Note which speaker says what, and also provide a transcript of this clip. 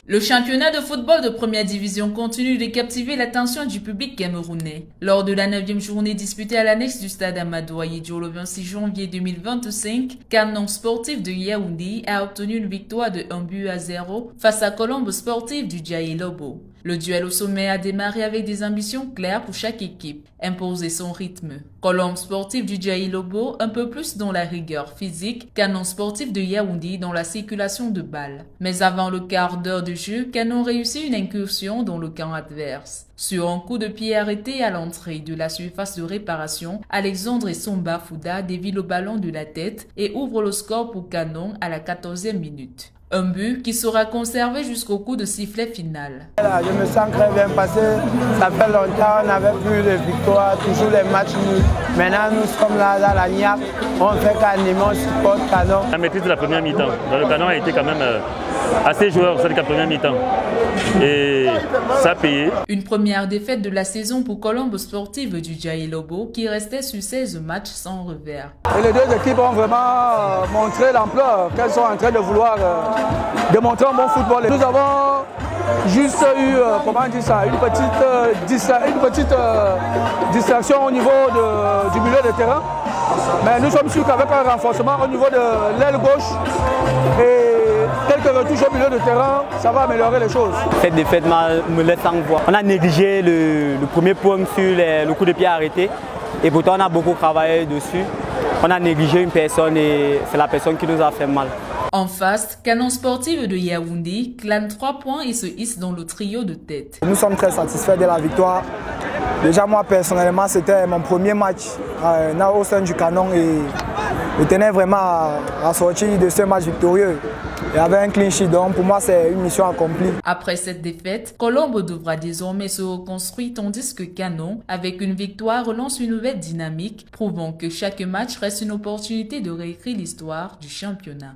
Speaker 1: Le championnat de football de première division continue de captiver l'attention du public camerounais. Lors de la 9e journée disputée à l'annexe du stade Amadou Ahidjo le 26 janvier 2025, Canon Sportif de Yaoundé a obtenu une victoire de 1-0 face à Colombe Sportif du Djaï Lobo. Le duel au sommet a démarré avec des ambitions claires pour chaque équipe, imposer son rythme. Colombe Sportif du Djaï Lobo un peu plus dans la rigueur physique, Canon Sportif de Yaoundé dans la circulation de balles. Mais avant le quart d'heure de jeu, Canon réussit une incursion dans le camp adverse. Sur un coup de pied arrêté à l'entrée de la surface de réparation, Alexandre Somba Fouda dévie le ballon de la tête et ouvre le score pour Canon à la 14e minute. Un but qui sera conservé jusqu'au coup de sifflet final.
Speaker 2: Je me sens très bien passé. Ça fait longtemps on n'avait plus de victoire, toujours les matchs nuls. Maintenant nous sommes là dans la niaque. On fait qu'animer, on supporte Canon.
Speaker 3: La maîtrise de la première mi-temps. Le Canon a été quand même assez joueur sur la première mi-temps. Et ça a payé.
Speaker 1: Une première défaite de la saison pour Colombe Sportive du Djaï Lobo qui restait sur 16 matchs sans revers.
Speaker 2: Et les deux équipes ont vraiment montré l'ampleur qu'elles sont en train de vouloir démontrer un bon football. Nous avons juste eu, comment dire ça, une petite distraction au niveau du milieu de terrain. Mais nous sommes sûrs qu'avec un renforcement au niveau de l'aile gauche et quelques retouches au milieu de terrain, ça va améliorer les choses.
Speaker 4: Cette défaite me laisse en voix. On a négligé le premier point sur le coup de pied arrêté et pourtant on a beaucoup travaillé dessus. On a négligé une personne et c'est la personne qui nous a fait mal.
Speaker 1: En face, Canon Sportif de Yaoundé clane 3 points et se hisse dans le trio de tête.
Speaker 2: Nous sommes très satisfaits de la victoire. Déjà moi personnellement c'était mon premier match au sein du Canon et je tenais vraiment à sortir de ce match victorieux. Et avec un clean sheet, donc pour moi c'est une mission accomplie.
Speaker 1: Après cette défaite, Colombe devra désormais se reconstruire tandis que Canon, avec une victoire, relance une nouvelle dynamique, prouvant que chaque match reste une opportunité de réécrire l'histoire du championnat.